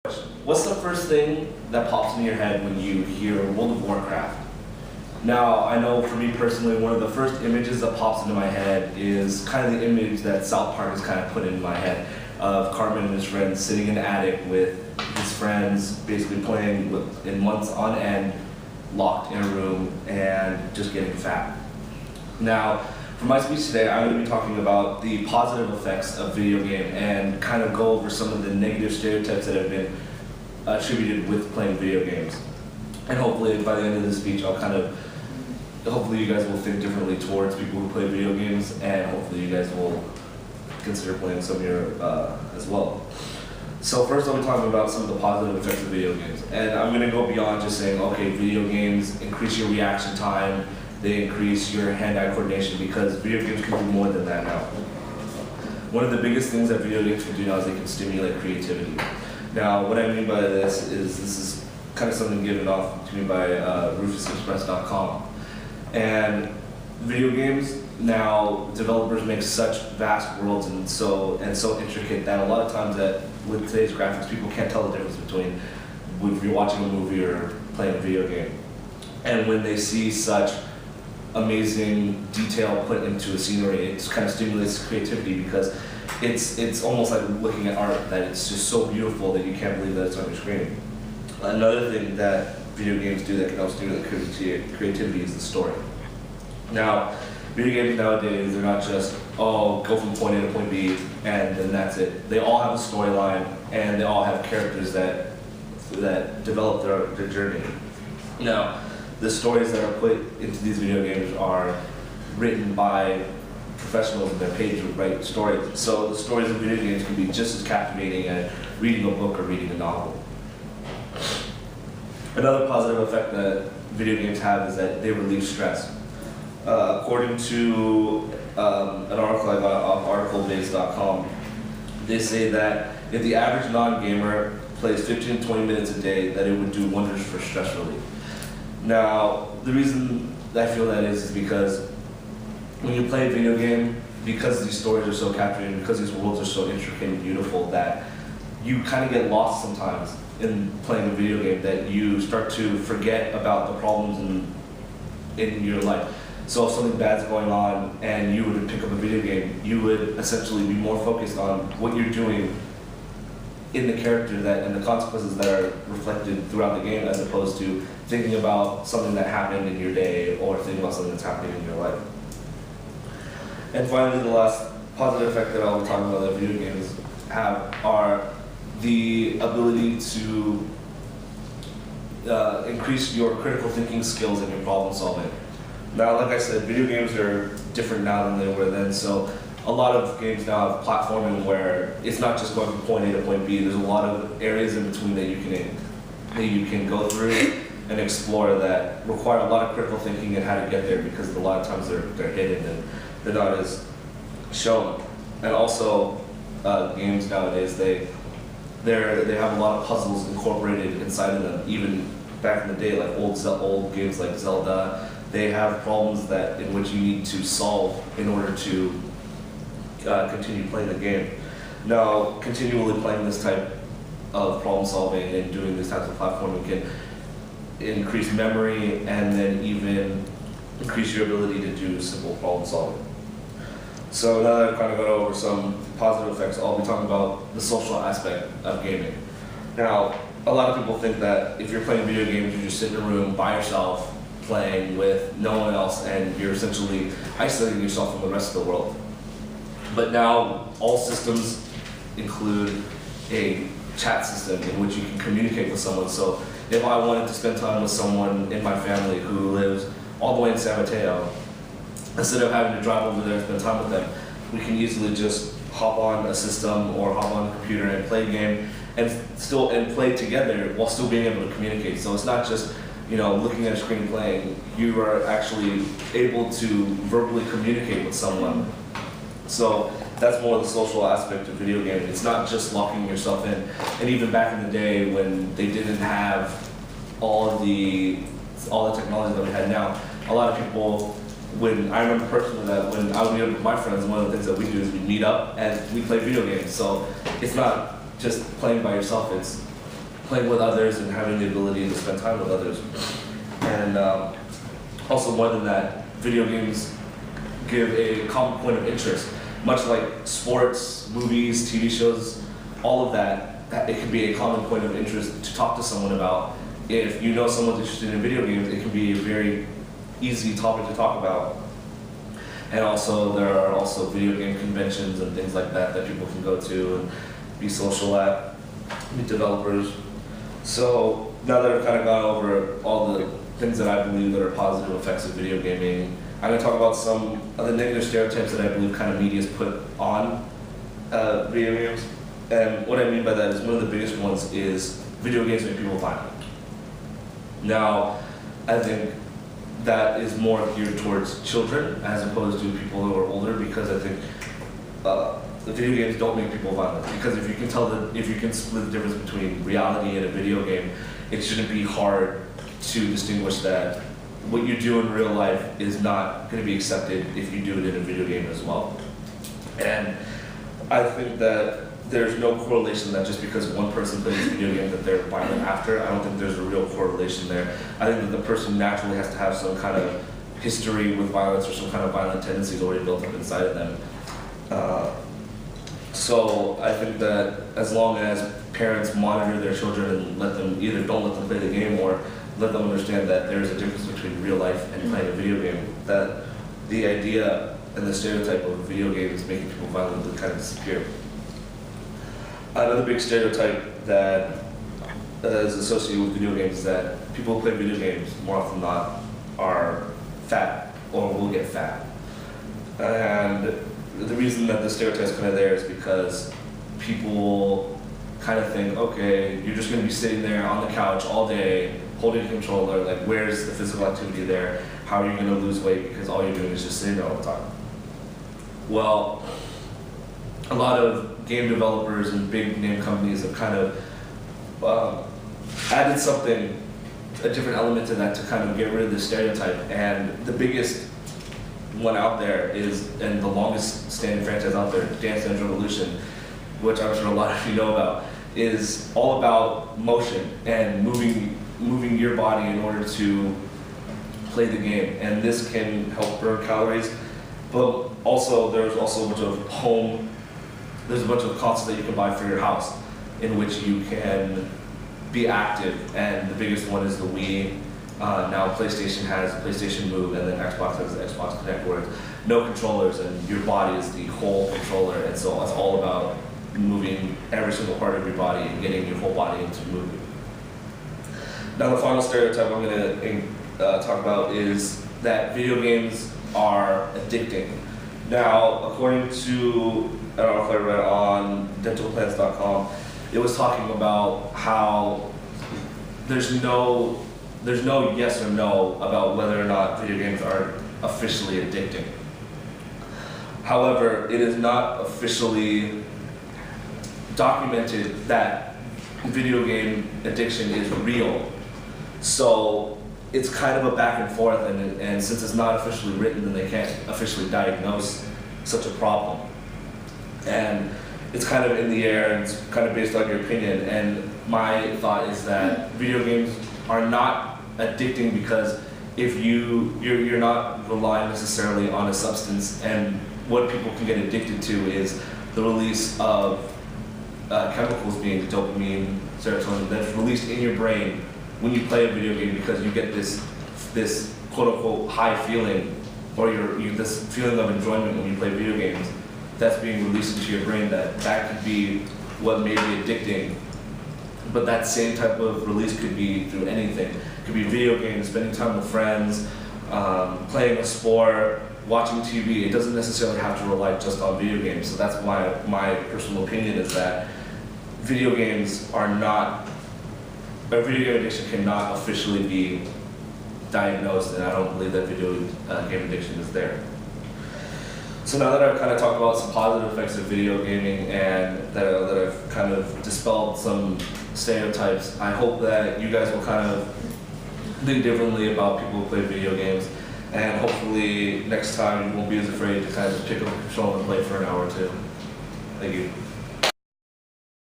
What's the first thing that pops in your head when you hear World of Warcraft? Now, I know for me personally, one of the first images that pops into my head is kind of the image that South Park has kind of put in my head of Cartman and his friends sitting in the attic with his friends, basically playing in months on end, locked in a room, and just getting fat. Now, for my speech today, I'm going to be talking about the positive effects of video game and kind of go over some of the negative stereotypes that have been attributed with playing video games. And hopefully by the end of this speech, hopefully you guys will think differently towards people who play video games, and hopefully you guys will consider playing some here as well. So first I'll be talking about some of the positive effects of video games. And I'm going to go beyond just saying, okay, video games increase your reaction time, they increase your hand-eye coordination, because video games can do more than that now. One of the biggest things that video games can do now is they can stimulate creativity. Now, what I mean by this is kind of something given off to me by RufusExpress.com. And video games now, developers make such vast worlds and so intricate that a lot of times that with today's graphics, people can't tell the difference between if you're watching a movie or playing a video game. And when they see such amazing detail put into a scenery, it kind of stimulates creativity, because it's almost like looking at art that it's just so beautiful that you can't believe that it's on your screen. Another thing that video games do that can help stimulate creativity is the story. Now, video games nowadays, they're not just, oh, go from point A to point B and then that's it. They all have a storyline, and they all have characters that develop their journey. Now, the stories that are put into these video games are written by professionals, and they're paid to write stories. So the stories of video games can be just as captivating as reading a book or reading a novel. Another positive effect that video games have is that they relieve stress. According to an article I got off articlebase.com, they say that if the average non-gamer plays 15 to 20 minutes a day, that it would do wonders for stress relief. Now, the reason that I feel that is because when you play a video game, because these stories are so captivating, because these worlds are so intricate and beautiful, that you kind of get lost sometimes in playing a video game, that you start to forget about the problems in your life. So if something bad's going on and you were to pick up a video game, you would essentially be more focused on what you're doing in the character and the consequences that are reflected throughout the game, as opposed to thinking about something that happened in your day or thinking about something that's happening in your life. And finally, the last positive effect that I'll be talking about that video games have are the ability to increase your critical thinking skills and your problem solving. Now, like I said, video games are different now than they were then, so a lot of games now have platforming where it's not just going from point A to point B. There's a lot of areas in between that you can go through and explore that require a lot of critical thinking and how to get there, because a lot of times they're hidden and they're not as shown. And also, games nowadays, they have a lot of puzzles incorporated inside of them. Even back in the day, like old games like Zelda, they have problems in which you need to solve in order to continue playing the game. Now, continually playing this type of problem solving and doing this type of platforming can increase memory and then even increase your ability to do simple problem solving. So now that I've kind of gone over some positive effects, I'll be talking about the social aspect of gaming. Now, a lot of people think that if you're playing video games, you just sit in a room by yourself, playing with no one else, and you're essentially isolating yourself from the rest of the world. But now, all systems include a chat system in which you can communicate with someone. So if I wanted to spend time with someone in my family who lives all the way in San Mateo, instead of having to drive over there and spend time with them, we can easily just hop on a system or hop on a computer and play a game and play together while still being able to communicate. So it's not just looking at a screen playing. You are actually able to verbally communicate with someone. So that's more the social aspect of video gaming. It's not just locking yourself in. And even back in the day when they didn't have all the technology that we had now, a lot of people, I remember personally that when I would meet up with my friends, one of the things that we do is we meet up and we play video games. So it's not just playing by yourself, it's playing with others and having the ability to spend time with others. And also more than that, video games give a common point of interest. Much like sports, movies, TV shows, all of that, it can be a common point of interest to talk to someone about. If you know someone's interested in video games, it can be a very easy topic to talk about. And also, there are also video game conventions and things like that that people can go to and be social at, meet developers. So now that I've kind of gone over all the things that I believe that are positive effects of video gaming, I'm going to talk about some of the negative stereotypes that I believe kind of media's put on video games. And what I mean by that is one of the biggest ones is video games make people violent. Now, I think that is more geared towards children as opposed to people who are older, because I think the video games don't make people violent. Because if you can split the difference between reality and a video game, it shouldn't be hard to distinguish that what you do in real life is not going to be accepted if you do it in a video game as well. And I think that there's no correlation that just because one person plays a video game that they're violent after. I don't think there's a real correlation there. I think that the person naturally has to have some kind of history with violence or some kind of violent tendencies already built up inside of them. So I think that as long as parents monitor their children and don't let them play the game, or let them understand that there's a difference between real life and playing a video game, that the idea and the stereotype of video games making people violent would kind of disappear. Another big stereotype that is associated with video games is that people who play video games more often than not are fat or will get fat. And the reason that the stereotype is kind of there is because people kind of think, okay, you're just going to be sitting there on the couch all day holding a controller, like where's the physical activity there? How are you going to lose weight because all you're doing is just sitting there all the time? Well, a lot of game developers and big name companies have kind of added a different element to that to kind of get rid of the stereotype. And the biggest one out there is, and the longest standing franchise out there, Dance Dance Revolution, which I'm sure a lot of you know about, is all about motion and moving your body in order to play the game. And this can help burn calories, but also there's also a bunch of there's a bunch of consoles that you can buy for your house in which you can be active, and the biggest one is the Wii. Now PlayStation has PlayStation Move, and then Xbox has the Xbox Connect, where it's no controllers and your body is the whole controller, and so it's all about moving every single part of your body and getting your whole body into movement. Now the final stereotype I'm going to talk about is that video games are addicting. Now, according to an article I read on dentalplans.com, it was talking about how there's no yes or no about whether or not video games are officially addicting. However, it is not officially documented that video game addiction is real. So it's kind of a back and forth, and since it's not officially written, then they can't officially diagnose such a problem. And it's kind of in the air, and it's kind of based on your opinion. And my thought is that video games are not addicting because if you're not relying necessarily on a substance, and what people can get addicted to is the release of chemicals being dopamine, serotonin, that's released in your brain when you play a video game, because you get this quote-unquote high feeling, or this feeling of enjoyment when you play video games that's being released into your brain. That could be what may be addicting. But that same type of release could be through anything. It could be video games, spending time with friends, playing a sport, watching TV. It doesn't necessarily have to rely just on video games. So that's why my personal opinion is that video game addiction cannot officially be diagnosed, and I don't believe that video game addiction is there. So now that I've kind of talked about some positive effects of video gaming, and that I've kind of dispelled some stereotypes, I hope that you guys will kind of think differently about people who play video games, and hopefully next time you won't be as afraid to kind of pick up a controller and play for an hour or two. Thank you.